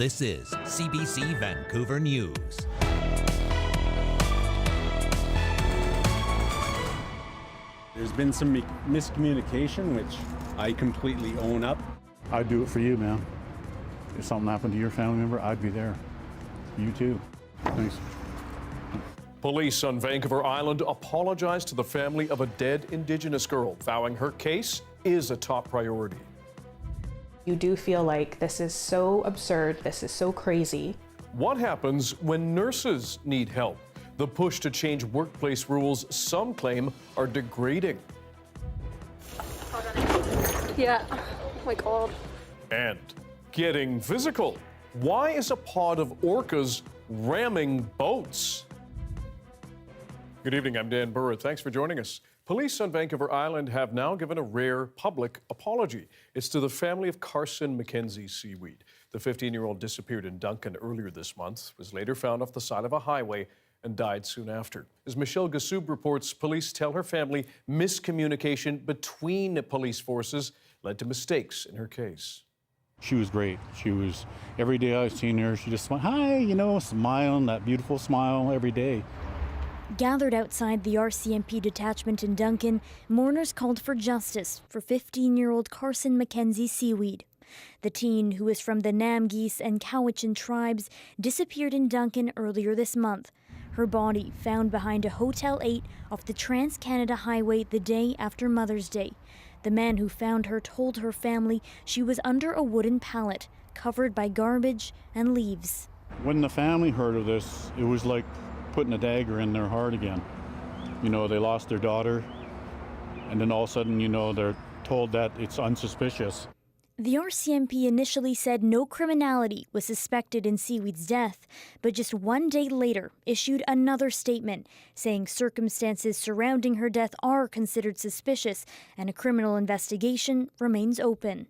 This is CBC Vancouver News. There's been some miscommunication, which I completely own up. I'd do it for you, man. If something happened to your family member, I'd be there. You too. Thanks. Police on Vancouver Island apologized to the family of a dead Indigenous girl, vowing her case is a top priority. You do feel like this is so absurd, this is so crazy. What happens when nurses need help? The push to change workplace rules some claim are degrading. Yeah, oh my God. And getting physical. Why is a pod of orcas ramming boats? Good evening, I'm Dan Burritt. Thanks for joining us. Police on Vancouver Island have now given a rare public apology. It's to the family of Carson McKenzie Seaweed. The 15-year-old disappeared in Duncan earlier this month, was later found off the side of a highway and died soon after. As Michelle Gassoub reports, police tell her family miscommunication between police forces led to mistakes in her case. She was great. She was, every day I've seen her, she just went, hi, smiling, that beautiful smile every day. Gathered outside the RCMP detachment in Duncan, mourners called for justice for 15-year-old Carson McKenzie Seaweed. The teen, who is from the Namgis and Cowichan tribes, disappeared in Duncan earlier this month. Her body found behind a Hotel 8 off the Trans-Canada Highway the day after Mother's Day. The man who found her told her family she was under a wooden pallet, covered by garbage and leaves. When the family heard of this, it was like putting a dagger in their heart again. They lost their daughter, and then all of a sudden, they're told that it's unsuspicious. The RCMP initially said no criminality was suspected in Seaweed's death, but just one day later issued another statement saying circumstances surrounding her death are considered suspicious and a criminal investigation remains open.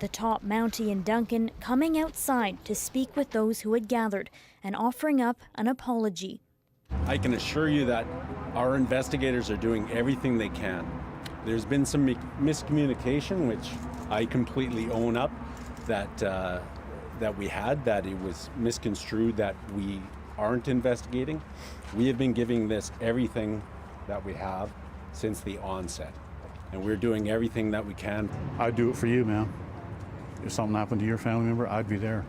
The top Mountie in Duncan coming outside to speak with those who had gathered and offering up an apology. I can assure you that our investigators are doing everything they can. There's been some miscommunication, which I completely own up, that we had, that it was misconstrued that we aren't investigating. We have been giving this everything that we have since the onset, and we're doing everything that we can. I'd do it for you, man. If something happened to your family member, I'd be there.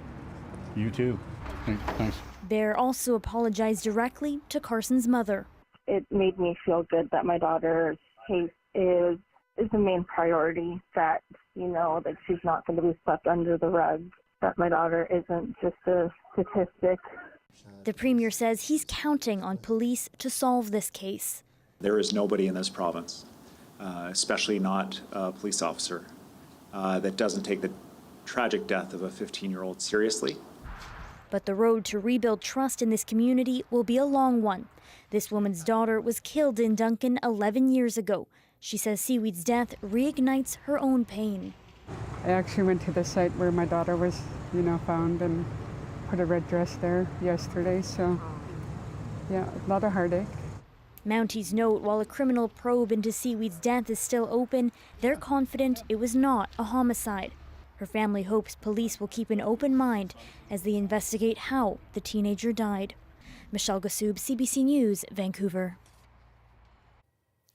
You too. Thanks. Bear also apologized directly to Carson's mother. It made me feel good that my daughter's case is the main priority, that, that she's not going to be swept under the rug, that my daughter isn't just a statistic. The Premier says he's counting on police to solve this case. There is nobody in this province, especially not a police officer, that doesn't take the tragic death of a 15-year-old seriously. But the road to rebuild trust in this community will be a long one. This woman's daughter was killed in Duncan 11 years ago. She says Seaweed's death reignites her own pain. I actually went to the site where my daughter was, found and put a red dress there yesterday. So, yeah, a lot of heartache. Mounties note while a criminal probe into Seaweed's death is still open, they're confident it was not a homicide. Her family hopes police will keep an open mind as they investigate how the teenager died. Michelle Gassoub, CBC News, Vancouver.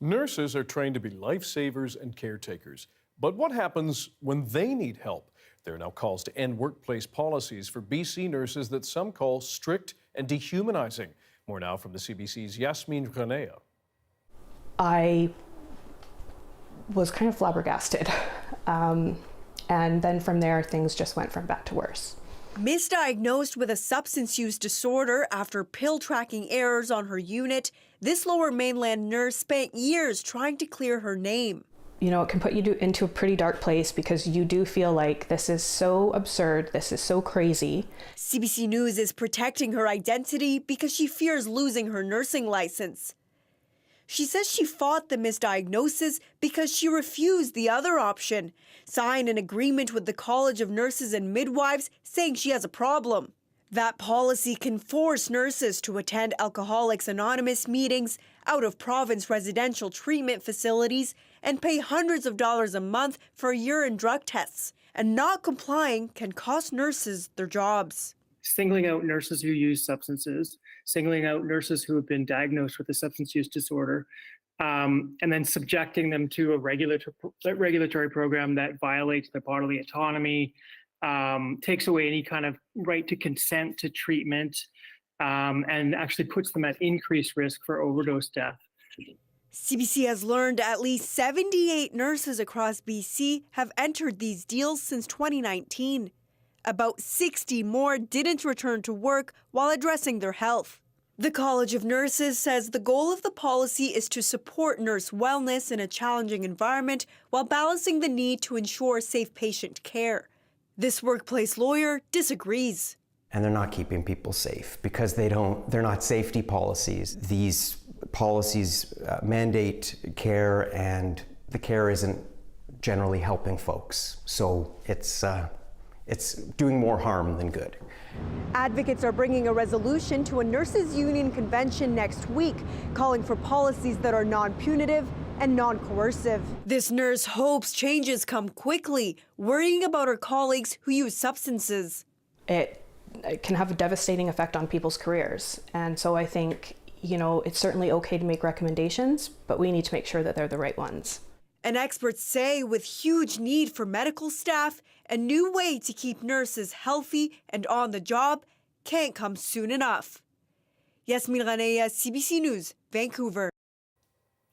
Nurses are trained to be lifesavers and caretakers. But what happens when they need help? There are now calls to end workplace policies for BC nurses that some call strict and dehumanizing. More now from the CBC's Yasmin Renea. I was kind of flabbergasted. And then from there, things just went from bad to worse. Misdiagnosed with a substance use disorder after pill tracking errors on her unit, this Lower Mainland nurse spent years trying to clear her name. It can put you into a pretty dark place because you do feel like this is so absurd, this is so crazy. CBC News is protecting her identity because she fears losing her nursing license. She says she fought the misdiagnosis because she refused the other option, sign an agreement with the College of Nurses and Midwives saying she has a problem. That policy can force nurses to attend Alcoholics Anonymous meetings, out-of-province residential treatment facilities, and pay hundreds of dollars a month for urine drug tests. and not complying can cost nurses their jobs. Singling out nurses who use substances, singling out nurses who have been diagnosed with a substance use disorder, and then subjecting them to a regulatory program that violates their bodily autonomy, takes away any kind of right to consent to treatment, and actually puts them at increased risk for overdose death. CBC has learned at least 78 nurses across BC have entered these deals since 2019. About 60 more didn't return to work while addressing their health. The College of Nurses says the goal of the policy is to support nurse wellness in a challenging environment while balancing the need to ensure safe patient care. This workplace lawyer disagrees. And they're not keeping people safe because they're not safety policies. These policies mandate care, and the care isn't generally helping folks. So it's doing more harm than good. Advocates are bringing a resolution to a nurses' union convention next week, calling for policies that are non-punitive and non-coercive. This nurse hopes changes come quickly, worrying about her colleagues who use substances. It can have a devastating effect on people's careers. And so I think, it's certainly okay to make recommendations, but we need to make sure that they're the right ones. And experts say with huge need for medical staff, a new way to keep nurses healthy and on the job can't come soon enough. Yasmin Ranea, CBC News, Vancouver.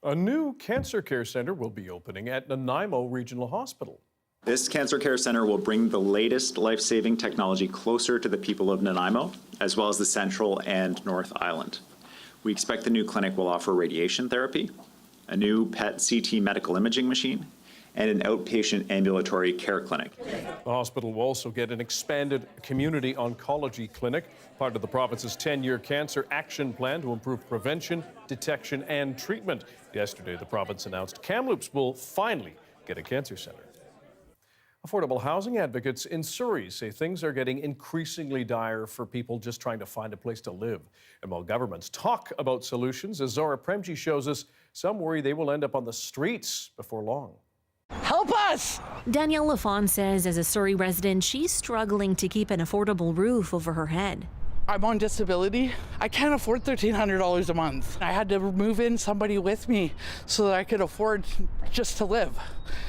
A new cancer care center will be opening at Nanaimo Regional Hospital. This cancer care center will bring the latest life-saving technology closer to the people of Nanaimo, as well as the Central and North Island. We expect the new clinic will offer radiation therapy, a new PET CT medical imaging machine, and an outpatient ambulatory care clinic. The hospital will also get an expanded community oncology clinic, part of the province's 10-year cancer action plan to improve prevention, detection, and treatment. Yesterday, the province announced Kamloops will finally get a cancer center. Affordable housing advocates in Surrey say things are getting increasingly dire for people just trying to find a place to live. And while governments talk about solutions, as Zara Premji shows us, some worry they will end up on the streets before long. Help us! Danielle Lafon says as a Surrey resident, she's struggling to keep an affordable roof over her head. I'm on disability. I can't afford $1,300 a month. I had to move in somebody with me so that I could afford just to live.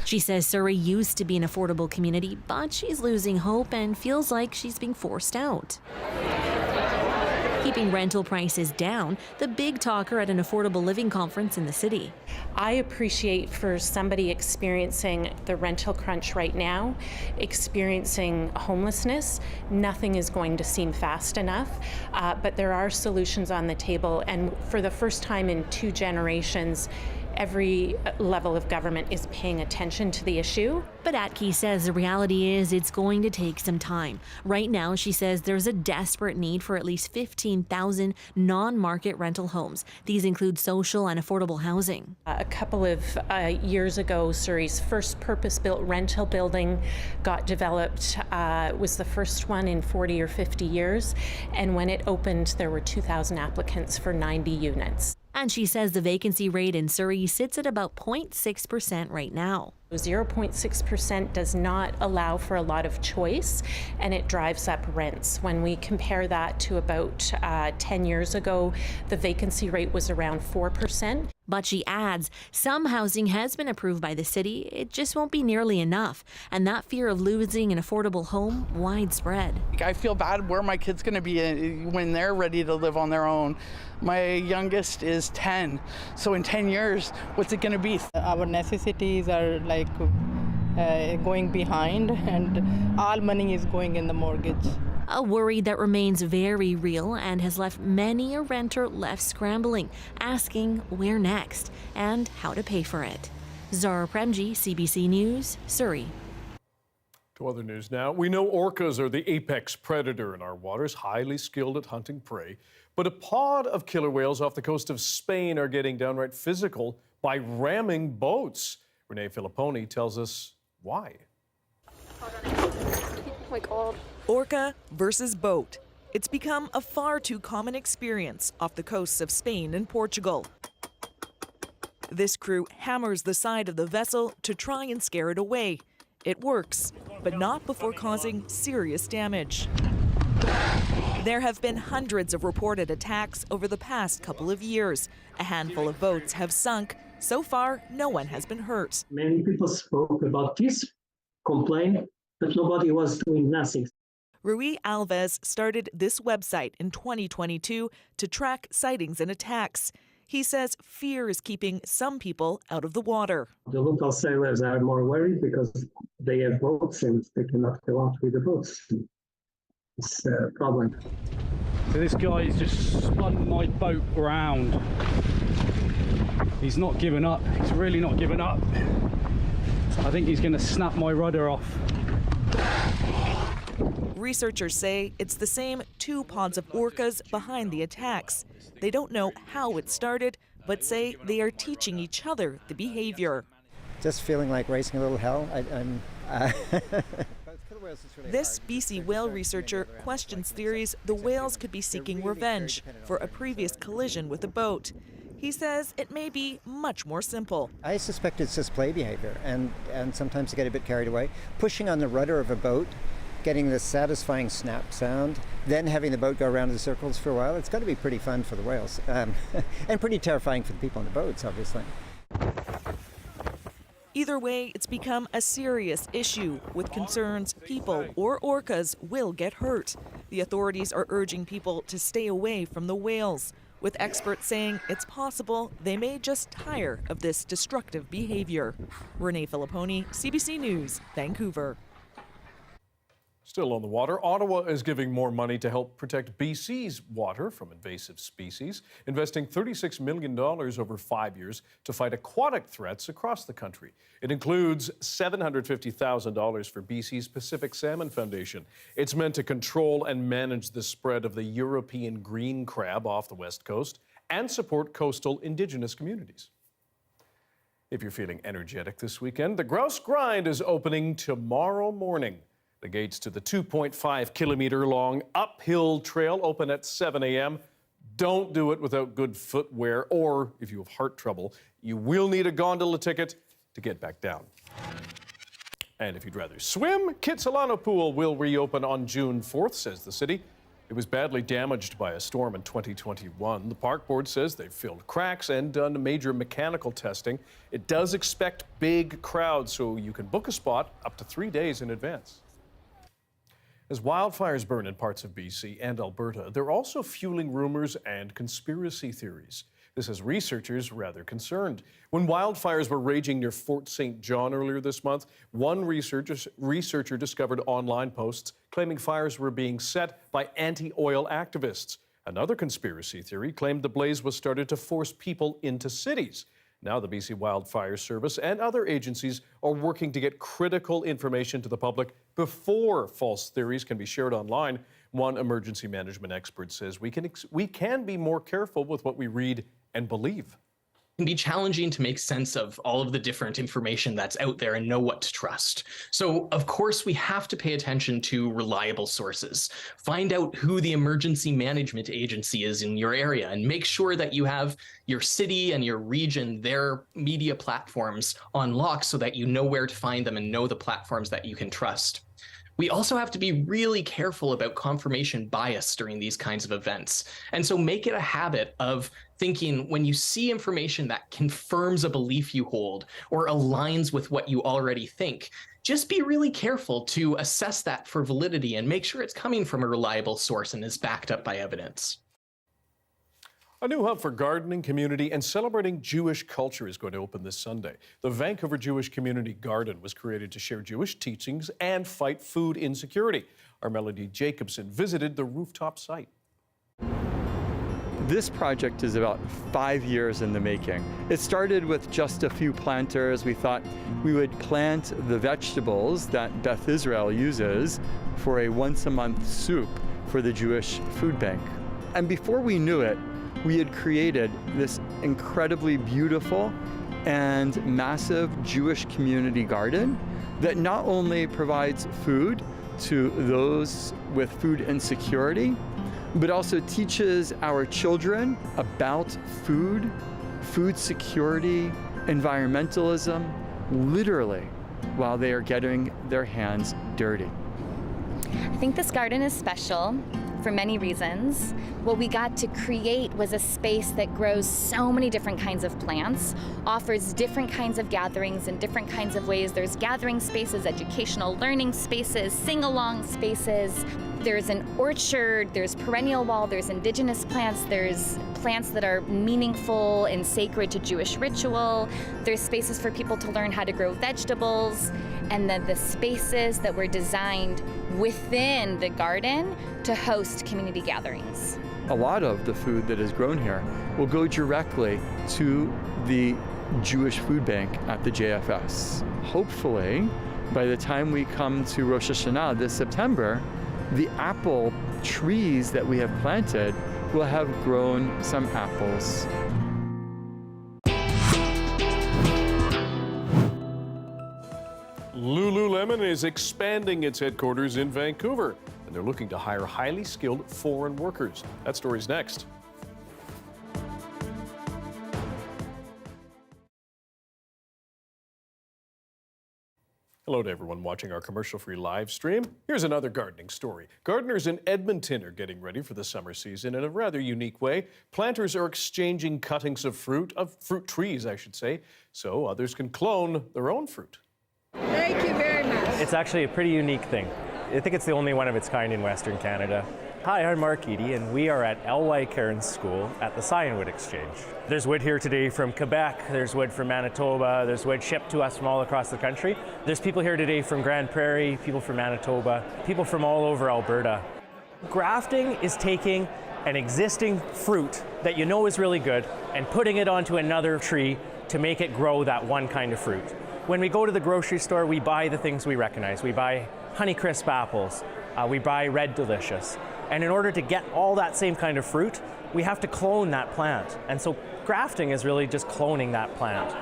She says Surrey used to be an affordable community, but she's losing hope and feels like she's being forced out. Keeping rental prices down, the big talker at an affordable living conference in the city. I appreciate for somebody experiencing the rental crunch right now, experiencing homelessness, nothing is going to seem fast enough, but there are solutions on the table, and for the first time in 2 generations, every level of government is paying attention to the issue. But Atke says the reality is it's going to take some time. Right now, she says there's a desperate need for at least 15,000 non-market rental homes. These include social and affordable housing. A couple of years ago, Surrey's first purpose-built rental building got developed. It was the first one in 40 or 50 years. And when it opened, there were 2,000 applicants for 90 units. And she says the vacancy rate in Surrey sits at about 0.6% right now. 0.6% does not allow for a lot of choice, and it drives up rents. When we compare that to about 10 years ago, the vacancy rate was around 4%. But she adds, some housing has been approved by the city, it just won't be nearly enough. And that fear of losing an affordable home, widespread. I feel bad where my kid's going to be when they're ready to live on their own. My youngest is 10, so in 10 years, what's it going to be? Our necessities are like going behind, and all money is going in the mortgage. A worry that remains very real and has left many a renter left scrambling, asking where next and how to pay for it. Zara Premji, CBC News, Surrey. To other news now. We know orcas are the apex predator in our waters, highly skilled at hunting prey. But a pod of killer whales off the coast of Spain are getting downright physical by ramming boats. Renee Filipponi tells us why. Oh my God. Orca versus boat. It's become a far too common experience off the coasts of Spain and Portugal. This crew hammers the side of the vessel to try and scare it away. It works, but not before causing serious damage. There have been hundreds of reported attacks over the past couple of years. A handful of boats have sunk. So far, no one has been hurt. Many people spoke about this, complained, but nobody was doing nothing. Rui Alves started this website in 2022 to track sightings and attacks. He says fear is keeping some people out of the water. The local sailors are more worried because they have boats and they cannot go out with the boats. It's a problem. So this guy's just spun my boat around. He's not giving up. He's really not giving up. I think he's going to snap my rudder off. Researchers say it's the same two pods of orcas behind the attacks. They don't know how it started, but say they are teaching each other the behavior. Just feeling like raising a little hell. This BC whale researcher questions theories the whales could be seeking revenge for a previous collision with a boat. He says it may be much more simple. I suspect it's just play behavior, and sometimes they get a bit carried away. Pushing on the rudder of a boat, getting this satisfying snap sound, then having the boat go around in circles for a while. It's got to be pretty fun for the whales, and pretty terrifying for the people on the boats, obviously. Either way, it's become a serious issue with concerns people or orcas will get hurt. The authorities are urging people to stay away from the whales, with experts saying it's possible they may just tire of this destructive behavior. Renee Filipponi, CBC News, Vancouver. Still on the water, Ottawa is giving more money to help protect BC's water from invasive species, investing $36 million over 5 years to fight aquatic threats across the country. It includes $750,000 for BC's Pacific Salmon Foundation. It's meant to control and manage the spread of the European green crab off the West Coast and support coastal Indigenous communities. If you're feeling energetic this weekend, the Grouse Grind is opening tomorrow morning. The gates to the 2.5-kilometer-long uphill trail open at 7 a.m. Don't do it without good footwear, or if you have heart trouble, you will need a gondola ticket to get back down. And if you'd rather swim, Kitsilano Pool will reopen on June 4th, says the city. It was badly damaged by a storm in 2021. The park board says they've filled cracks and done major mechanical testing. It does expect big crowds, so you can book a spot up to 3 days in advance. As wildfires burn in parts of BC and Alberta, they're also fueling rumors and conspiracy theories. This has researchers rather concerned. When wildfires were raging near Fort St. John earlier this month, one researcher discovered online posts claiming fires were being set by anti-oil activists. Another conspiracy theory claimed the blaze was started to force people into cities. Now the BC Wildfire Service and other agencies are working to get critical information to the public before false theories can be shared online. One emergency management expert says we can be more careful with what we read and believe. It can be challenging to make sense of all of the different information that's out there and know what to trust. So, of course, we have to pay attention to reliable sources. Find out who the emergency management agency is in your area and make sure that you have your city and your region, their media platforms on lock so that you know where to find them and know the platforms that you can trust. We also have to be really careful about confirmation bias during these kinds of events. And so make it a habit of thinking when you see information that confirms a belief you hold or aligns with what you already think, just be really careful to assess that for validity and make sure it's coming from a reliable source and is backed up by evidence. A new hub for gardening, community, and celebrating Jewish culture is going to open this Sunday. The Vancouver Jewish Community Garden was created to share Jewish teachings and fight food insecurity. Our Melody Jacobson visited the rooftop site. This project is about 5 years in the making. It started with just a few planters. We thought we would plant the vegetables that Beth Israel uses for a once-a-month soup for the Jewish food bank. And before we knew it, we had created this incredibly beautiful and massive Jewish community garden that not only provides food to those with food insecurity, but also teaches our children about food, food security, environmentalism, literally while they are getting their hands dirty. I think this garden is special for many reasons. What we got to create was a space that grows so many different kinds of plants, offers different kinds of gatherings in different kinds of ways. There's gathering spaces, educational learning spaces, sing-along spaces. There's an orchard, there's perennial wall, there's Indigenous plants, there's plants that are meaningful and sacred to Jewish ritual. There's spaces for people to learn how to grow vegetables, and then the spaces that were designed within the garden to host community gatherings. A lot of the food that is grown here will go directly to the Jewish food bank at the JFS. Hopefully, by the time we come to Rosh Hashanah this September, the apple trees that we have planted will have grown some apples. Lululemon is expanding its headquarters in Vancouver, and they're looking to hire highly skilled foreign workers. That story's next. Hello to everyone watching our commercial-free live stream. Here's another gardening story. Gardeners in Edmonton are getting ready for the summer season in a rather unique way. Planters are exchanging cuttings of fruit trees, I should say, so others can clone their own fruit. Thank you very much. It's actually a pretty unique thing. I think it's the only one of its kind in Western Canada. Hi, I'm Mark Eady, and we are at L.Y. Cairns School at the Cyanwood Exchange. There's wood here today from Quebec, there's wood from Manitoba, there's wood shipped to us from all across the country. There's people here today from Grand Prairie, people from Manitoba, people from all over Alberta. Grafting is taking an existing fruit that you know is really good and putting it onto another tree to make it grow that one kind of fruit. When we go to the grocery store, we buy the things we recognize. We buy Honeycrisp apples, we buy Red Delicious. And in order to get all that same kind of fruit, we have to clone that plant. And so grafting is really just cloning that plant.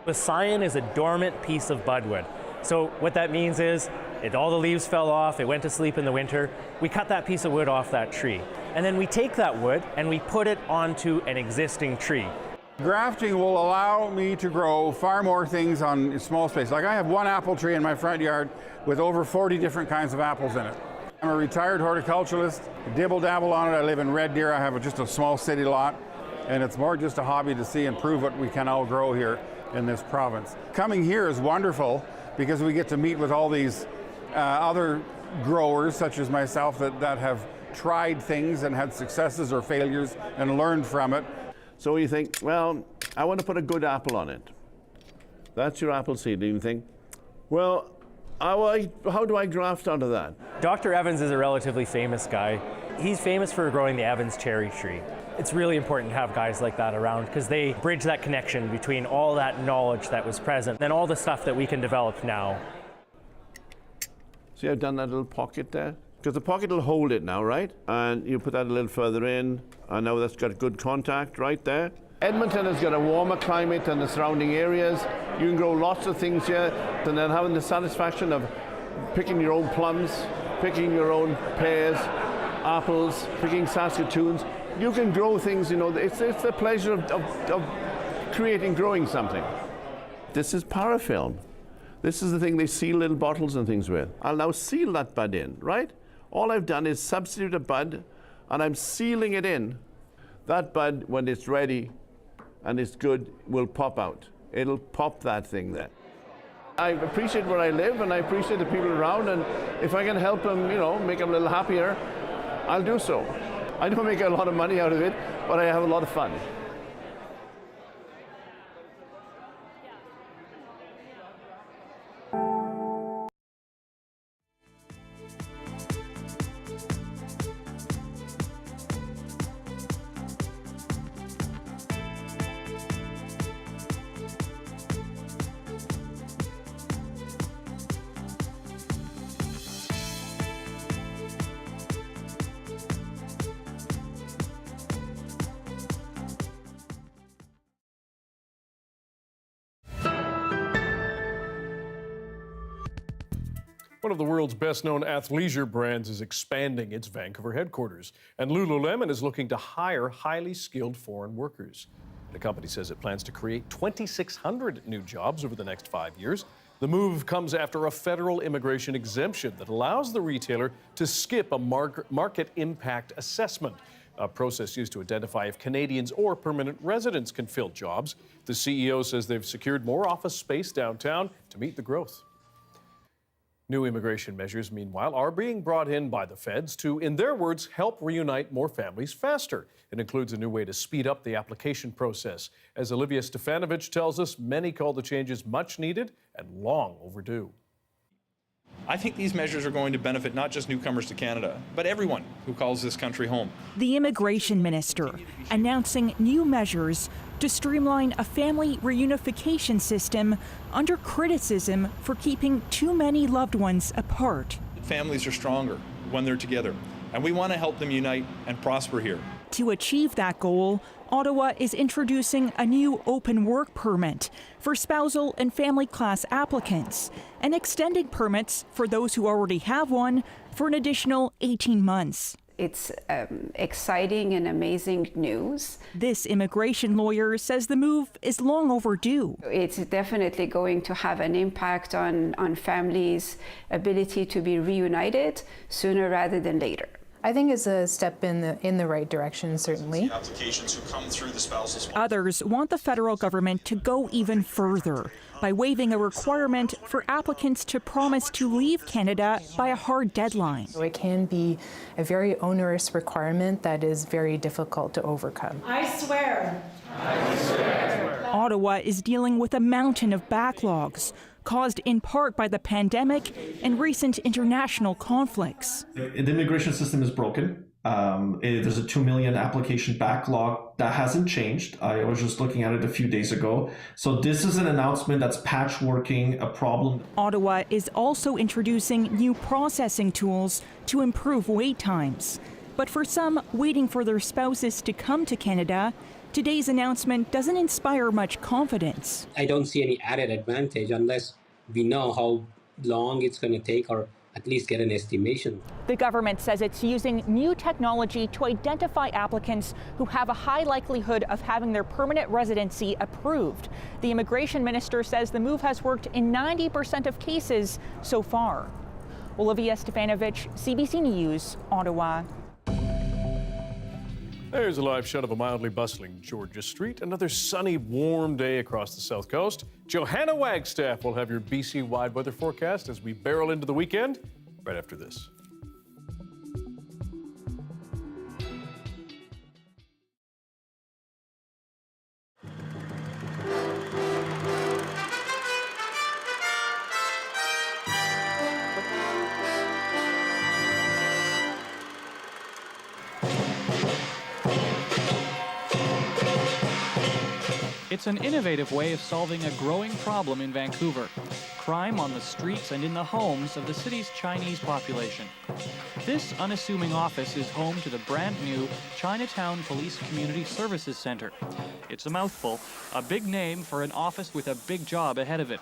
The scion is a dormant piece of budwood. So what that means is, all the leaves fell off, it went to sleep in the winter. We cut that piece of wood off that tree. And then we take that wood and we put it onto an existing tree. Grafting will allow me to grow far more things on small space. Like I have one apple tree in my front yard with over 40 different kinds of apples in it. I'm a retired horticulturalist, dibble-dabble on it. I live in Red Deer. I have just a small city lot, and it's more just a hobby to see and prove what we can all grow here in this province. Coming here is wonderful because we get to meet with all these other growers, such as myself, that have tried things and had successes or failures and learned from it. So you think, well, I want to put a good apple on it. That's your apple seed, and you think, well, how do I graft onto that? Dr. Evans is a relatively famous guy. He's famous for growing the Evans cherry tree. It's really important to have guys like that around because they bridge that connection between all that knowledge that was present and all the stuff that we can develop now. See, I've done that little pocket there? Because the pocket will hold it now, right? And you put that a little further in, and now that's got good contact right there. Edmonton has got a warmer climate than the surrounding areas. You can grow lots of things here, and then having the satisfaction of picking your own plums, picking your own pears, apples, picking Saskatoons. You can grow things, you know, it's the pleasure of growing something. This is parafilm. This is the thing they seal little bottles and things with. I'll now seal that bud in, right? All I've done is substitute a bud, and I'm sealing it in. That bud, when it's ready and it's good, will pop out. It'll pop that thing there. I appreciate where I live, and I appreciate the people around, and if I can help them, you know, make them a little happier, I'll do so. I don't make a lot of money out of it, but I have a lot of fun. One of the world's best-known athleisure brands is expanding its Vancouver headquarters, and Lululemon is looking to hire highly skilled foreign workers. The company says it plans to create 2,600 new jobs over the next 5 years. The move comes after a federal immigration exemption that allows the retailer to skip a market impact assessment, a process used to identify if Canadians or permanent residents can fill jobs. The CEO says they've secured more office space downtown to meet the growth. New immigration measures, meanwhile, are being brought in by the feds to, in their words, help reunite more families faster. It includes a new way to speed up the application process. As Olivia Stefanovic tells us, many call the changes much needed and long overdue. I think these measures are going to benefit not just newcomers to Canada, but everyone who calls this country home. The immigration minister announcing new measures to streamline a family reunification system under criticism for keeping too many loved ones apart. Families are stronger when they're together, and we want to help them unite and prosper here. To achieve that goal, Ottawa is introducing a new open work permit for spousal and family class applicants and extending permits for those who already have one for an additional 18 months. It's exciting and amazing news. This immigration lawyer says the move is long overdue. It's definitely going to have an impact on families' ability to be reunited sooner rather than later. I think it's a step in the right direction, certainly. Applications who come through the spousal. Others want the federal government to go even further by waiving a requirement for applicants to promise to leave Canada by a hard deadline. It can be a very onerous requirement that is very difficult to overcome. I swear. Ottawa is dealing with a mountain of backlogs, caused in part by the pandemic and recent international conflicts. The immigration system is broken. There's a 2 million application backlog that hasn't changed. I was just looking at it a few days ago. So this is an announcement that's patchworking a problem. Ottawa is also introducing new processing tools to improve wait times. But for some waiting for their spouses to come to Canada, today's announcement doesn't inspire much confidence. I don't see any added advantage unless we know how long it's going to take or at least get an estimation. The government says it's using new technology to identify applicants who have a high likelihood of having their permanent residency approved. The immigration minister says the move has worked in 90% of cases so far. Olivia Stefanovic, CBC News, Ottawa. There's a live shot of a mildly bustling Georgia street. Another sunny, warm day across the south coast. Johanna Wagstaffe will have your BC-wide weather forecast as we barrel into the weekend right after this. It's an innovative way of solving a growing problem in Vancouver: crime on the streets and in the homes of the city's Chinese population. This unassuming office is home to the brand new Chinatown Police Community Services Center. It's a mouthful, a big name for an office with a big job ahead of it.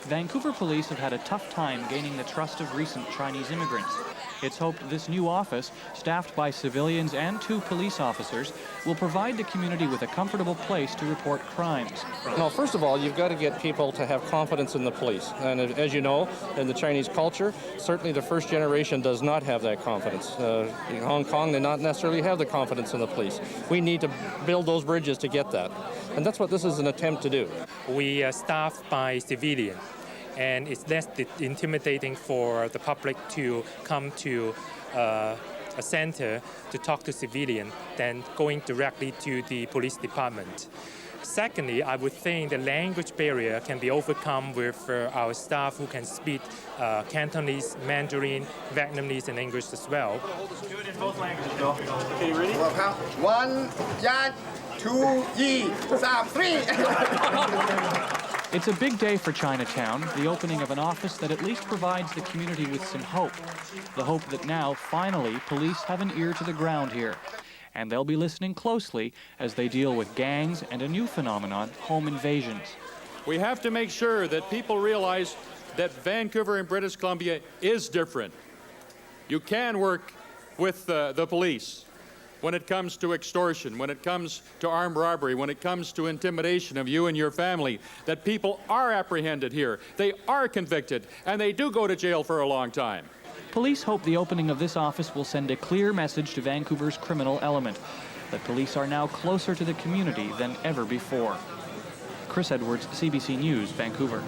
Vancouver police have had a tough time gaining the trust of recent Chinese immigrants. It's hoped this new office, staffed by civilians and 2 police officers, will provide the community with a comfortable place to report crimes. Well, first of all, you've got to get people to have confidence in the police. And as you know, in the Chinese culture, certainly the first generation does not have that confidence. In Hong Kong, they not necessarily have the confidence in the police. We need to build those bridges to get that. And that's what this is an attempt to do. We are staffed by civilians, and it's less intimidating for the public to come to a center to talk to civilians than going directly to the police department. Secondly, I would think the language barrier can be overcome with our staff who can speak Cantonese, Mandarin, Vietnamese, and English as well. Do it in both languages, Bill. Okay, you ready? 1, 2, 3. It's a big day for Chinatown, the opening of an office that at least provides the community with some hope. The hope that now, finally, police have an ear to the ground here. And they'll be listening closely as they deal with gangs and a new phenomenon, home invasions. We have to make sure that people realize that Vancouver and British Columbia is different. You can work with the police. when it comes to extortion, when it comes to armed robbery, when it comes to intimidation of you and your family, that people are apprehended here, they are convicted, and they do go to jail for a long time. Police hope the opening of this office will send a clear message to Vancouver's criminal element, that police are now closer to the community than ever before. Chris Edwards, CBC News, Vancouver.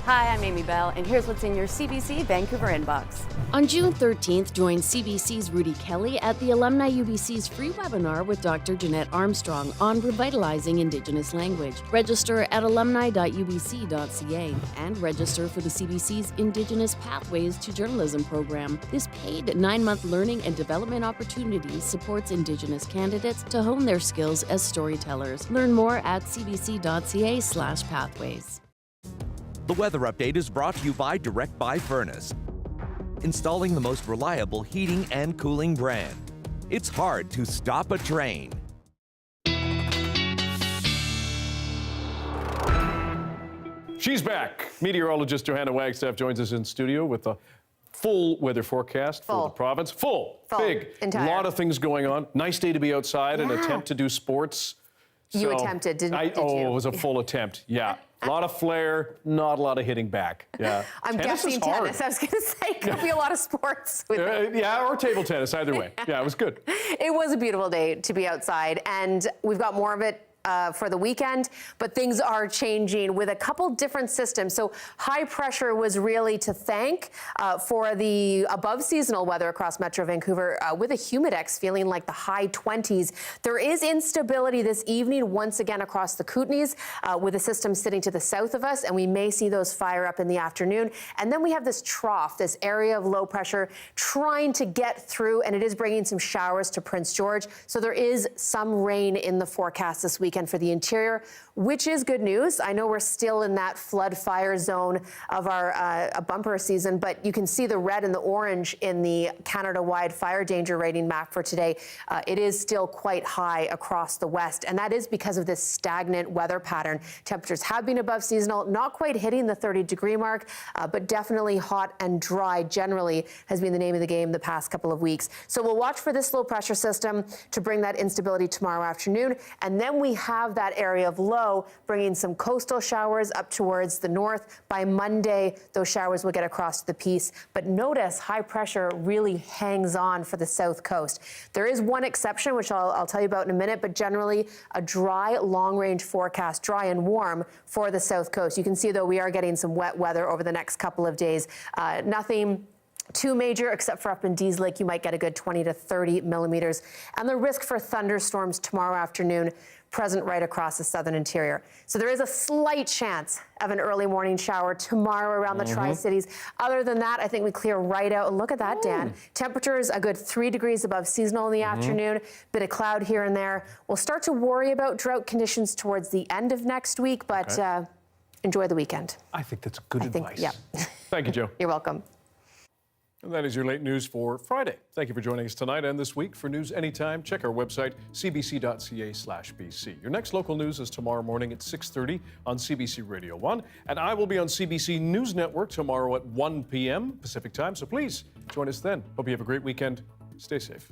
Hi, I'm Amy Bell, and here's what's in your CBC Vancouver inbox. On June 13th, join CBC's Rudy Kelly at the Alumni UBC's free webinar with Dr. Jeanette Armstrong on revitalizing Indigenous language. Register at alumni.ubc.ca and register for the CBC's Indigenous Pathways to Journalism program. This paid 9-month learning and development opportunity supports Indigenous candidates to hone their skills as storytellers. Learn more at cbc.ca/pathways. The weather update is brought to you by Direct Buy Furnace, installing the most reliable heating and cooling brand. It's hard to stop a train. She's back. Meteorologist Johanna Wagstaffe joins us in studio with the full weather forecast for the province. Full. Big. Entire. A lot of things going on. Nice day to be outside and attempt to do sports. You attempted, didn't you? Oh, it was a full attempt. Yeah. A lot of flair, not a lot of hitting back. Yeah. I'm guessing tennis. I was going to say, could be a lot of sports with it. Yeah, or table tennis, either way. Yeah, it was good. It was a beautiful day to be outside, and we've got more of it for the weekend, but things are changing with a couple different systems. So high pressure was really to thank for the above seasonal weather across Metro Vancouver with a humidex feeling like the high 20s. There is instability this evening once again across the Kootenays with a system sitting to the south of us, and we may see those fire up in the afternoon. And then we have this trough, this area of low pressure trying to get through, and it is bringing some showers to Prince George. So there is some rain in the forecast this weekend for the interior, which is good news. I know we're still in that flood fire zone of our bumper season, but you can see the red and the orange in the Canada-wide fire danger rating map for today. It is still quite high across the west, and that is because of this stagnant weather pattern. Temperatures have been above seasonal, not quite hitting the 30-degree mark, but definitely hot and dry generally has been the name of the game the past couple of weeks. So we'll watch for this low pressure system to bring that instability tomorrow afternoon, and then we have that area of low bringing some coastal showers up towards the north. By Monday, those showers will get across the Peace, but notice high pressure really hangs on for the south coast. There is one exception, which I'll tell you about in a minute, but generally a dry long-range forecast, dry and warm for the south coast. You can see, though, we are getting some wet weather over the next couple of days. Nothing too major, except for up in Dease Lake, you might get a good 20 to 30 millimeters. And the risk for thunderstorms tomorrow afternoon present right across the southern interior. So there is a slight chance of an early morning shower tomorrow around the Tri-Cities. Other than that, I think we clear right out. Look at that, Dan. Temperatures a good 3 degrees above seasonal in the afternoon. Bit of cloud here and there. We'll start to worry about drought conditions towards the end of next week, but enjoy the weekend. I think that's good advice. Yeah. Thank you, Joe. You're welcome. And that is your late news for Friday. Thank you for joining us tonight and this week. For news anytime, check our website, cbc.ca/BC. Your next local news is tomorrow morning at 6:30 on CBC Radio 1. And I will be on CBC News Network tomorrow at 1 p.m. Pacific time. So please join us then. Hope you have a great weekend. Stay safe.